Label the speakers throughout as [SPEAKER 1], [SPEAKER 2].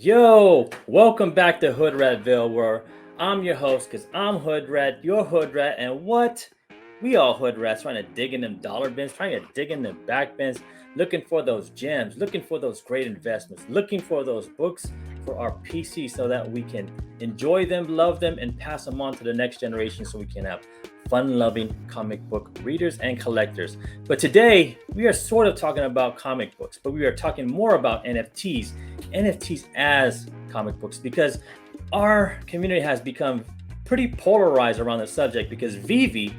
[SPEAKER 1] Yo, welcome back to Hoodratville, where I'm your host because I'm Hoodrat, your Hoodrat, and what? We all Hoodrats trying to dig in them dollar bins, trying to dig in them back bins, looking for those gems, looking for those great investments, looking for those books for our PC so that we can enjoy them, love them, and pass them on to the next generation so we can have fun-loving comic book readers and collectors. But today, we are sort of talking about comic books, but we are talking more about NFTs as comic books, because our community has become pretty polarized around the subject because Vivi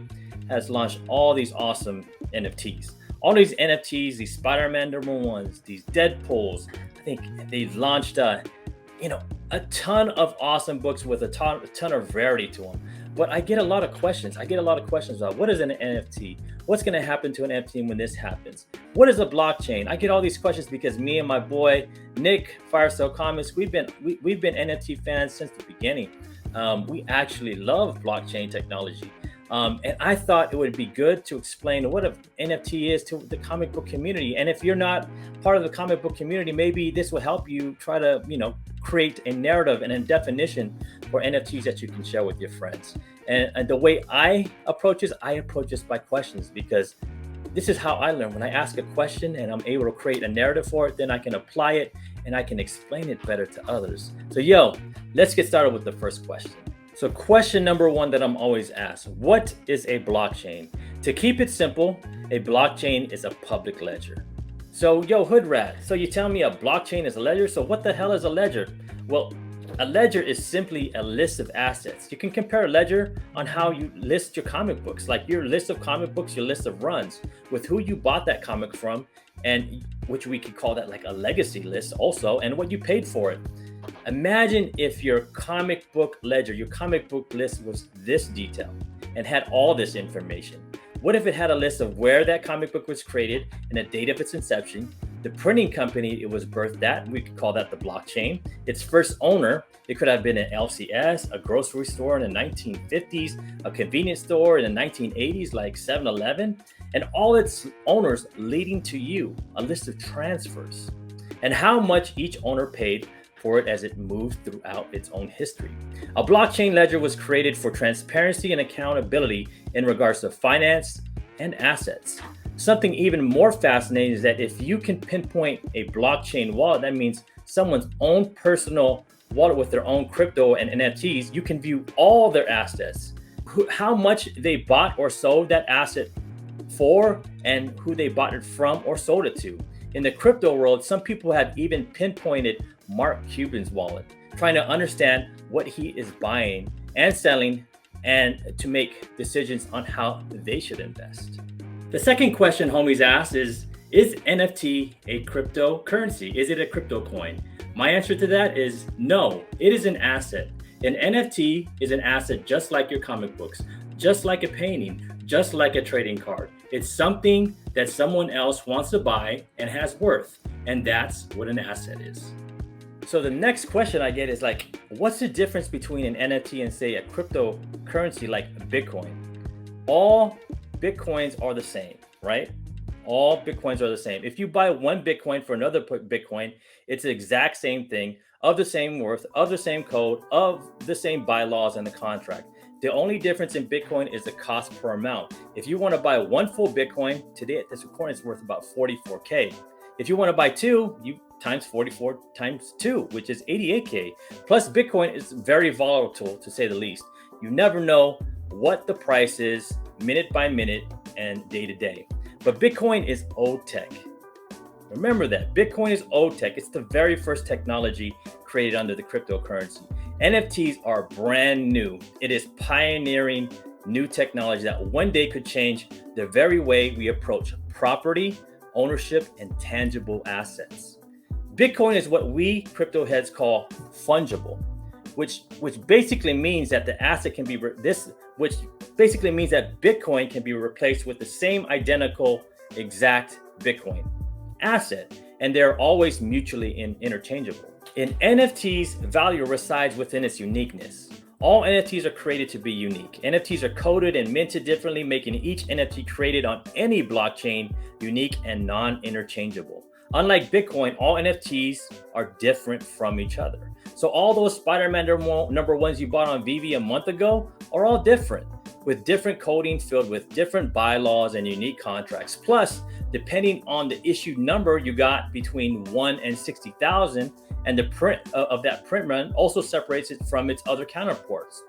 [SPEAKER 1] has launched all these awesome NFTs. All these NFTs, these Spider-Man #1s, these Deadpools. I think they've launched a ton of awesome books with a ton of rarity to them. But I get a lot of questions. About what is an NFT? What's going to happen to an NFT when this happens? What is a blockchain? I get all these questions because me and my boy Nick, Firestyle Comics, we've been NFT fans since the beginning. We actually love blockchain technology. And I thought it would be good to explain what an NFT is to the comic book community. And if you're not part of the comic book community, maybe this will help you try to, create a narrative and a definition for NFTs that you can share with your friends. And the way I approach this by questions, because this is how I learn. When I ask a question and I'm able to create a narrative for it, then I can apply it and I can explain it better to others. So let's get started with the first question. So question number one that I'm always asked, what is a blockchain? To keep it simple, a blockchain is a public ledger. So Hoodrat, so you tell me a blockchain is a ledger, so what the hell is a ledger? Well, a ledger is simply a list of assets. You can compare a ledger on how you list your comic books, like your list of comic books, your list of runs, with who you bought that comic from, and which we could call that like a legacy list also, and what you paid for it. Imagine if your comic book ledger, your comic book list was this detailed and had all this information. What if it had a list of where that comic book was created and the date of its inception, the printing company it was birthed at, we could call that the blockchain, its first owner, it could have been an LCS, a grocery store in the 1950s, a convenience store in the 1980s like 7-Eleven, and all its owners leading to you, a list of transfers, and how much each owner paid for it as it moved throughout its own history. A blockchain ledger was created for transparency and accountability in regards to finance and assets. Something even more fascinating is that if you can pinpoint a blockchain wallet, that means someone's own personal wallet with their own crypto and NFTs, you can view all their assets, how much they bought or sold that asset for, and who they bought it from or sold it to. In the crypto world, some people have even pinpointed Mark Cuban's wallet, trying to understand what he is buying and selling and to make decisions on how they should invest. The second question homies asked is NFT a cryptocurrency? Is it a crypto coin? My answer to that is no, it is an asset. An NFT is an asset just like your comic books, just like a painting, just like a trading card. It's something that someone else wants to buy and has worth, and that's what an asset is. So the next question I get is like, what's the difference between an NFT and say a cryptocurrency like Bitcoin? All Bitcoins are the same, right? All Bitcoins are the same. If you buy one Bitcoin for another Bitcoin, it's the exact same thing, of the same worth, of the same code, of the same bylaws and the contract. The only difference in Bitcoin is the cost per amount. If you want to buy one full Bitcoin, today at this recording is worth about 44K. If you want to buy two, you times 44 times 2, which is 88K. Plus, Bitcoin is very volatile, to say the least. You never know what the price is minute by minute and day to day. But Bitcoin is old tech. Remember that. Bitcoin is old tech. It's the very first technology created under the cryptocurrency. NFTs are brand new. It is pioneering new technology that one day could change the very way we approach property, ownership, and tangible assets. Bitcoin is what we crypto heads call fungible, which basically means that the asset can be which basically means that Bitcoin can be replaced with the same identical exact Bitcoin asset, and they're always mutually interchangeable. In NFTs, value resides within its uniqueness. All NFTs are created to be unique. NFTs are coded and minted differently, making each NFT created on any blockchain unique and non-interchangeable. Unlike Bitcoin, all NFTs are different from each other. So all those Spider-Man number ones you bought on VV a month ago are all different, with different coding filled with different bylaws and unique contracts. Plus, depending on the issue number you got between 1 and 60,000, and the print of that print run also separates it from its other counterparts.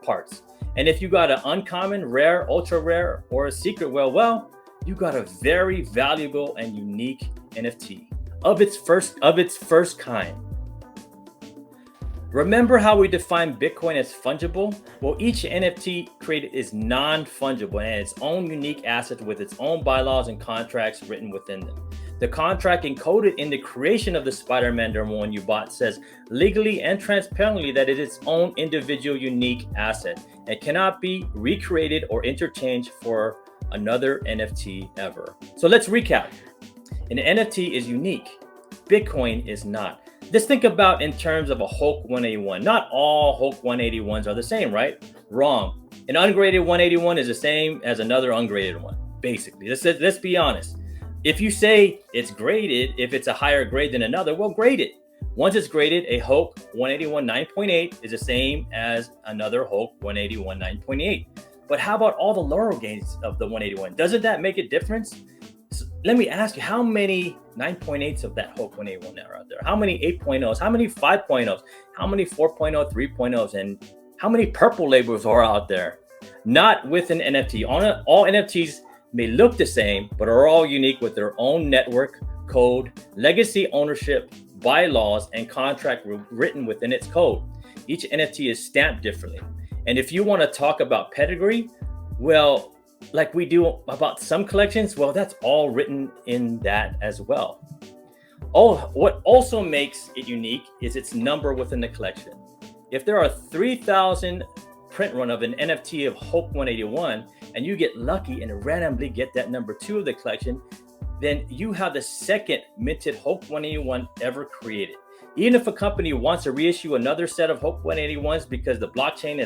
[SPEAKER 1] And if you got an uncommon, rare, ultra rare, or a secret, well, you got a very valuable and unique NFT of its first kind. Remember how we define Bitcoin as fungible? Well, each NFT created is non-fungible and its own unique asset with its own bylaws and contracts written within them. The contract encoded in the creation of the Spider-Man number one you bought says legally and transparently that it is its own individual unique asset and cannot be recreated or interchanged for another NFT ever. So let's recap. An NFT is unique. Bitcoin is not. Just think about in terms of a Hulk 181. Not all Hulk 181s are the same, right? Wrong. An ungraded 181 is the same as another ungraded one, basically. Let's be honest. If you say it's graded, if it's a higher grade than another, well, grade it. Once it's graded, a Hulk 181 9.8 is the same as another Hulk 181 9.8. But how about all the lower grades of the 181? Doesn't that make a difference? So let me ask you, how many 9.8s of that Hulk 181 are out there? How many 8.0s? How many 5.0s? How many 4.0, 3.0s? And how many purple labels are out there? Not with an NFT. All NFTs may look the same, but are all unique with their own network, code, legacy ownership, bylaws, and contract written within its code. Each NFT is stamped differently. And if you want to talk about pedigree, well, like we do about some collections, well, that's all written in that as well. What also makes it unique is its number within the collection. If there are 3,000 print run of an NFT of Hulk 181, and you get lucky and randomly get that number 2 of the collection, then you have the second minted Hulk 181 ever created. Even if a company wants to reissue another set of Hulk 181s because the blockchain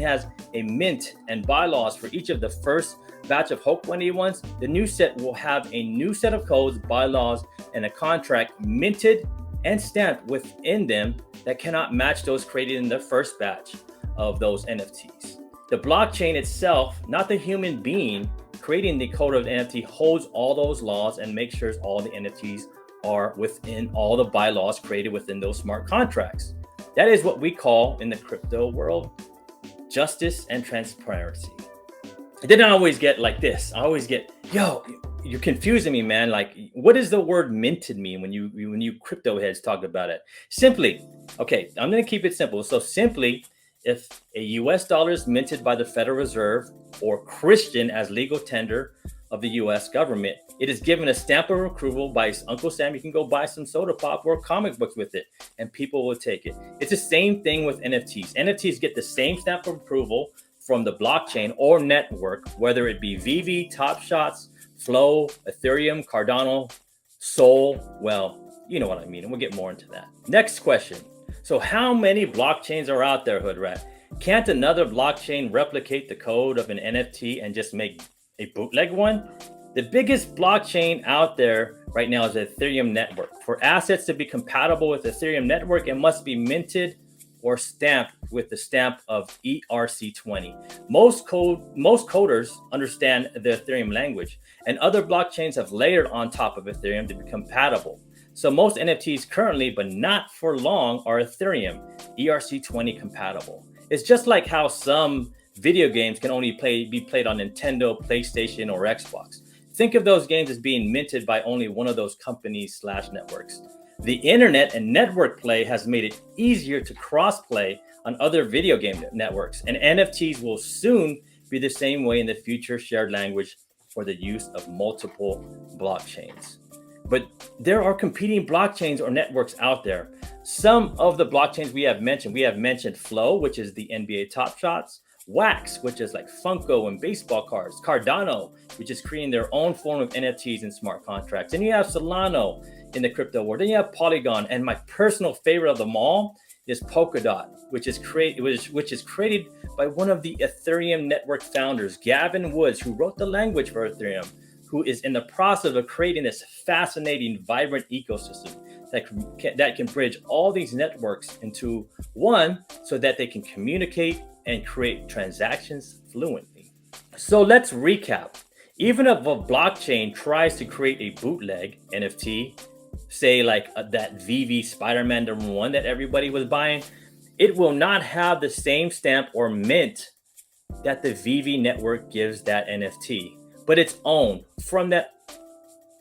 [SPEAKER 1] has a mint and bylaws for each of the first batch of Hulk 181s, the new set will have a new set of codes, bylaws, and a contract minted and stamped within them that cannot match those created in the first batch of those NFTs. The blockchain itself, not the human being creating the code of the NFT, holds all those laws and makes sure all the NFTs are within all the bylaws created within those smart contracts. That is what we call in the crypto world justice and transparency. It didn't always get like this. I always get, yo, you're confusing me, man. Like, what does the word minted mean when you crypto heads talk about it? Simply, okay, I'm going to keep it simple. So simply, if a US dollar is minted by the Federal Reserve or Christian as legal tender of the US government, it is given a stamp of approval by Uncle Sam. You can go buy some soda pop or comic books with it, and people will take it. It's the same thing with NFTs. NFTs get the same stamp of approval from the blockchain or network, whether it be VV, Top Shots, Flow, Ethereum, Cardano, Sol. Well, you know what I mean, and we'll get more into that. Next question. So how many blockchains are out there, Hoodrat? Can't another blockchain replicate the code of an NFT and just make a bootleg one? The biggest blockchain out there right now is the Ethereum network. For assets to be compatible with the Ethereum network, it must be minted or stamped with the stamp of ERC20. Most coders understand the Ethereum language, and other blockchains have layered on top of Ethereum to be compatible. So most NFTs currently, but not for long, are Ethereum ERC20 compatible. It's just like how some video games can only be played on Nintendo, PlayStation, or Xbox. Think of those games as being minted by only one of those companies / networks. The internet and network play has made it easier to cross-play on other video game networks, and NFTs will soon be the same way in the future shared language for the use of multiple blockchains. But there are competing blockchains or networks out there. Some of the blockchains we have mentioned Flow, which is the NBA Top Shots, Wax, which is like Funko and baseball cards, Cardano, which is creating their own form of NFTs and smart contracts. And you have Solana in the crypto world. Then you have Polygon, and my personal favorite of them all is Polkadot, which is created by one of the Ethereum network founders, Gavin Woods, who wrote the language for Ethereum, who is in the process of creating this fascinating, vibrant ecosystem that can bridge all these networks into one so that they can communicate and create transactions fluently. So let's recap. Even if a blockchain tries to create a bootleg NFT, say like that VV Spider-Man #1 that everybody was buying, it will not have the same stamp or mint that the VV network gives that NFT, but it's owned from that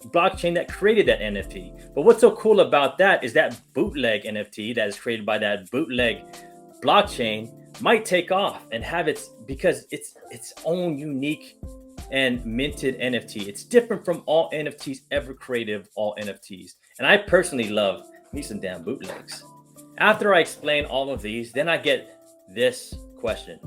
[SPEAKER 1] blockchain that created that NFT. But what's so cool about that is that bootleg NFT that is created by that bootleg blockchain might take off and have because it's its own unique and minted NFT. It's different from all NFTs ever created, all NFTs. And I personally love me some damn bootlegs. After I explain all of these, then I get this question.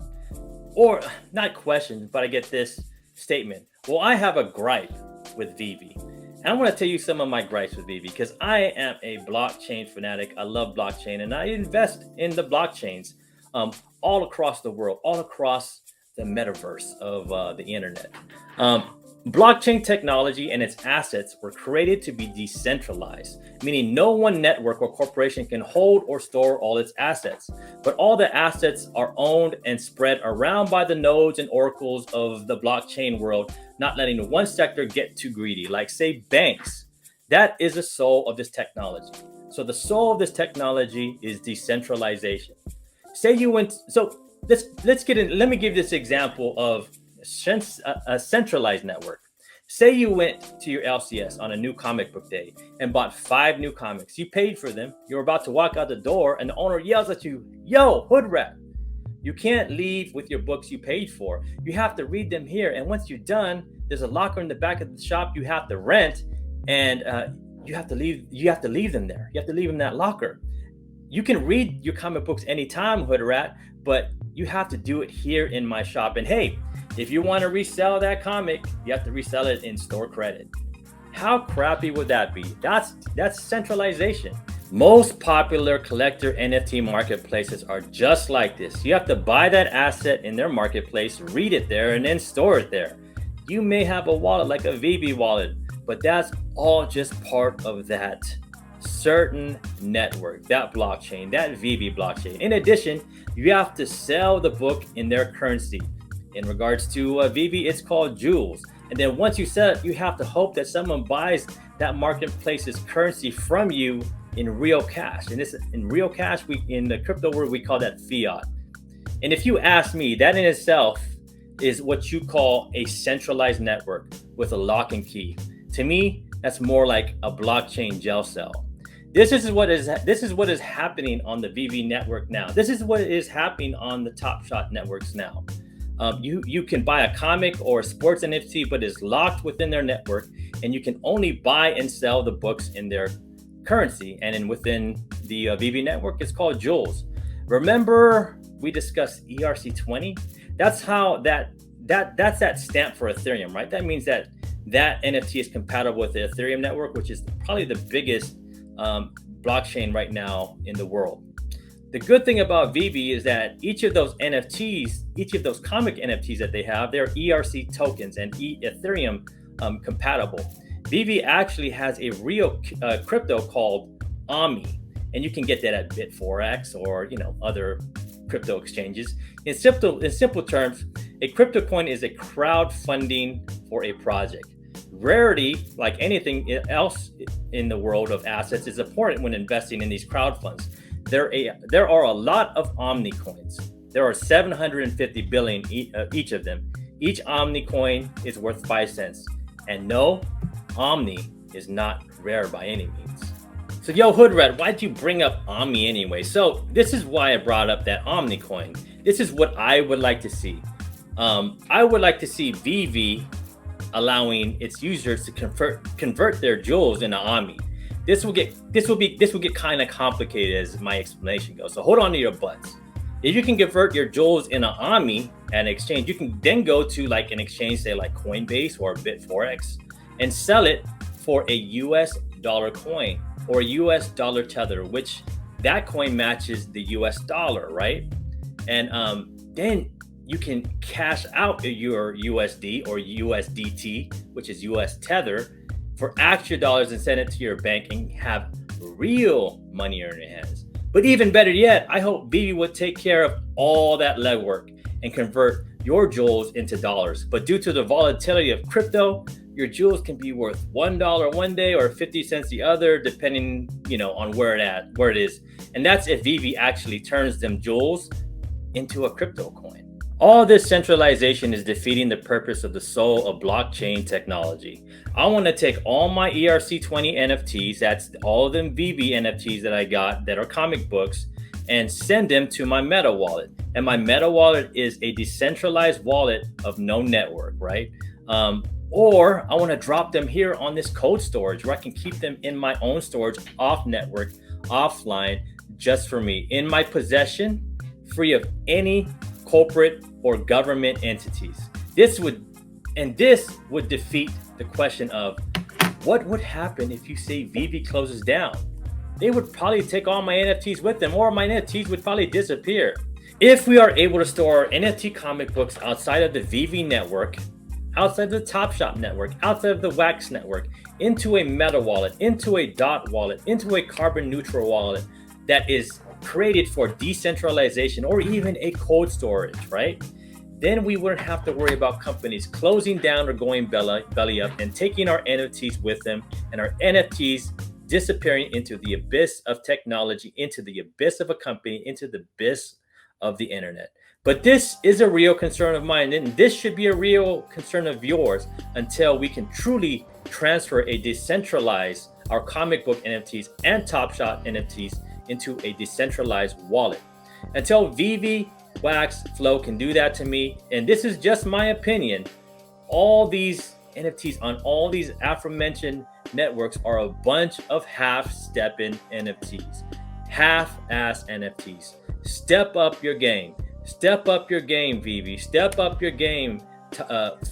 [SPEAKER 1] Or not question, but I get this statement. Well, I have a gripe with VV. And I want to tell you some of my gripes with VV because I am a blockchain fanatic. I love blockchain and I invest in the blockchains all across the world, all across the metaverse of the internet. Blockchain technology and its assets were created to be decentralized, meaning no one network or corporation can hold or store all its assets, but all the assets are owned and spread around by the nodes and oracles of the blockchain world, not letting one sector get too greedy, like say banks. That is the soul of this technology. So the soul of this technology is decentralization. Say you went, so let's get in, let me give this example of a centralized network. Say you went to your LCS on a new comic book day and bought 5 new comics. You paid for them. You're about to walk out the door and the owner yells at you, "Yo, Hoodrat, you can't leave with your books you paid for. You have to read them here. And once you're done, there's a locker in the back of the shop you have to rent, and you have to leave. You have to leave them there. You have to leave them in that locker. You can read your comic books anytime, Hoodrat, but you have to do it here in my shop. And hey, if you want to resell that comic, you have to resell it in store credit." How crappy would that be? That's centralization. Most popular collector NFT marketplaces are just like this. You have to buy that asset in their marketplace, read it there, and then store it there. You may have a wallet like a VB wallet, but that's all just part of that certain network, that blockchain, that VB blockchain. In addition, you have to sell the book in their currency. In regards to VV, it's called jewels. And then once you sell it, you have to hope that someone buys that marketplace's currency from you in real cash. And this in real cash, in the crypto world, we call that fiat. And if you ask me, that in itself is what you call a centralized network with a lock and key. To me, that's more like a blockchain jail cell. This is what is happening on the VV network now. This is what is happening on the Top Shot networks now. You can buy a comic or a sports NFT, but it's locked within their network, and you can only buy and sell the books in their currency. And then within the VV network, it's called jewels. Remember we discussed ERC20? That's how that's that stamp for Ethereum, right? That means that NFT is compatible with the Ethereum network, which is probably the biggest blockchain right now in the world. The good thing about VV is that each of those NFTs, each of those comic NFTs that they have, they're ERC tokens and Ethereum compatible. VV actually has a real crypto called Omni, and you can get that at Bit4X or other crypto exchanges. In simple terms, a crypto coin is a crowdfunding for a project. Rarity, like anything else in the world of assets, is important when investing in these crowd funds. There are a lot of Omni coins. There are 750 billion each of them. Each Omni coin is worth 5 cents. And no, Omni is not rare by any means. So yo, Hoodrat, why'd you bring up Omni anyway? So this is why I brought up that Omni coin. This is what I would like to see. I would like to see VV allowing its users to convert their jewels into Omni. This will get kind of complicated as my explanation goes. So hold on to your butts. If you can convert your jewels into Omni at an exchange, you can then go to like an exchange, say like Coinbase or Bit4X, and sell it for a US dollar coin or US dollar tether, which that coin matches the US dollar, right? And then you can cash out your USD or USDT, which is US Tether, for actual dollars and send it to your bank and have real money in your hands. But even better yet, I hope Vivi would take care of all that legwork and convert your jewels into dollars. But due to the volatility of crypto, your jewels can be worth $1 one day or 50 cents the other, depending, on where it is. And that's if Vivi actually turns them jewels into a crypto coin. All this centralization is defeating the purpose of the soul of blockchain technology. I want to take all my ERC20 NFTs, that's all of them Vivi NFTs that I got that are comic books, and send them to my Meta wallet. And my Meta wallet is a decentralized wallet of no network, right? Or I want to drop them here on this cold storage where I can keep them in my own storage, off network, offline, just for me, in my possession, free of any corporate or government entities. This would defeat the question of what would happen if you say Vivi closes down. They would probably take all my NFTs with them, or my NFTs would probably disappear. If we are able to store NFT comic books outside of the Vivi network, outside the Top Shop network, outside of the Wax network, into a Meta wallet, into a Dot wallet, into a carbon neutral wallet that is created for decentralization or even a cold storage, right? Then we wouldn't have to worry about companies closing down or going belly up and taking our NFTs with them, and our NFTs disappearing into the abyss of technology, into the abyss of a company, into the abyss of the internet. But this is a real concern of mine, and this should be a real concern of yours until we can truly transfer our comic book NFTs and Top Shot NFTs into a decentralized wallet. Until Vivi, Wax, Flow can do that to me, and this is just my opinion, all these NFTs on all these aforementioned networks are a bunch of half-stepping NFTs, half-ass NFTs. Step up your game. Step up your game, Vivi. Step up your game,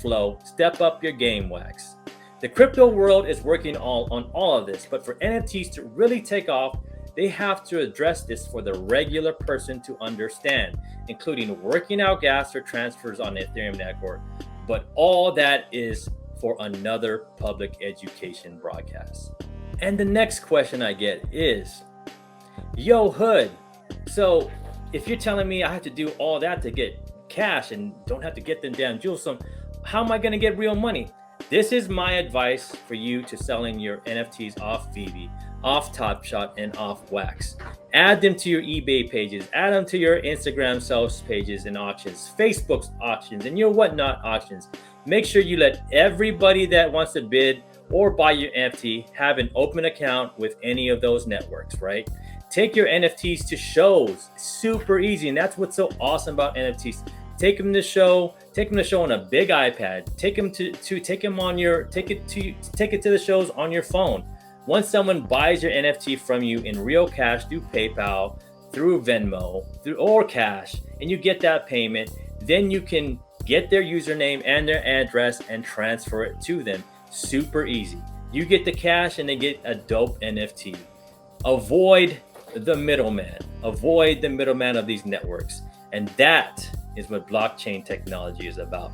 [SPEAKER 1] Flow. Step up your game, Wax. The crypto world is working on all of this, but for NFTs to really take off, they have to address this for the regular person to understand, including working out gas or transfers on the Ethereum network. But all that is for another public education broadcast. And the next question I get is, yo, Hood, so if you're telling me I have to do all that to get cash and don't have to get them damn jewels, so how am I going to get real money? This is my advice for you to selling your NFTs off Vivi, off Top Shot, and off Wax. Add them to your eBay pages, add them to your Instagram sales pages and auctions, Facebook's auctions, and your whatnot auctions. Make sure you let everybody that wants to bid or buy your NFT have an open account with any of those networks, right? Take your NFTs to shows. Super easy, and that's what's so awesome about NFTs. Take them to show on a big iPad. Take it to the shows on your phone. Once someone buys your NFT from you in real cash through PayPal, through Venmo, or cash, and you get that payment, then you can get their username and their address and transfer it to them. Super easy. You get the cash and they get a dope NFT. Avoid the middleman. Avoid the middleman of these networks. And that is what blockchain technology is about.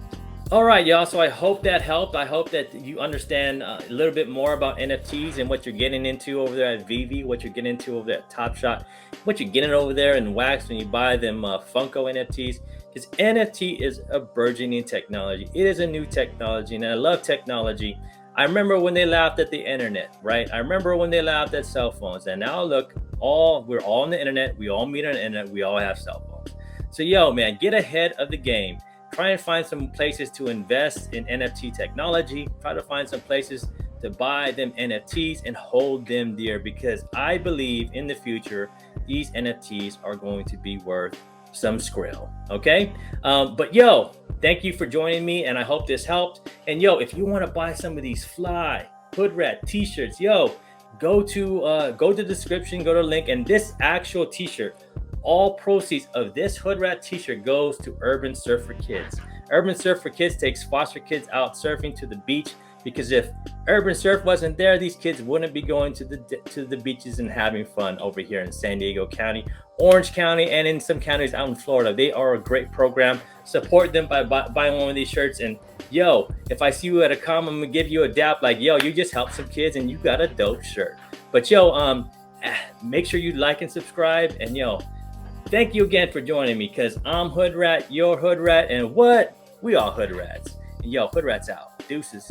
[SPEAKER 1] All right, y'all. So I hope that helped. I hope that you understand a little bit more about NFTs and what you're getting into over there at Vivi, what you're getting into over there at Top Shot, what you're getting over there in Wax when you buy them Funko NFTs. Because NFT is a burgeoning technology. It is a new technology, and I love technology. I remember when they laughed at the internet, right? I remember when they laughed at cell phones. And now look, we're all on the internet. We all meet on the internet. We all have cell phones. So yo, man, get ahead of the game. Try and find some places to invest in NFT technology. Try to find some places to buy them NFTs and hold them dear, because I believe in the future, these NFTs are going to be worth some skrill, okay? But yo, thank you for joining me, and I hope this helped. And yo, if you want to buy some of these fly Hoodrat t-shirts, yo, go to the description, go to the link, and this actual t-shirt, all proceeds of this Hoodrat t-shirt goes to Urban Surf for Kids. Urban Surf for Kids takes foster kids out surfing to the beach, Because if Urban Surf wasn't there, these kids wouldn't be going to the beaches and having fun over here in San Diego County, Orange County, and in some counties out in Florida. They are a great program. Support them by buying one of these shirts. And yo, if I see you at a con, I'm gonna give you a dap like, yo, you just helped some kids and you got a dope shirt. But yo, make sure you like and subscribe. And yo, thank you again for joining me, because I'm Hoodrat, you're Hoodrat, and what? We all Hoodrats. And yo, Hoodrat's out. Deuces.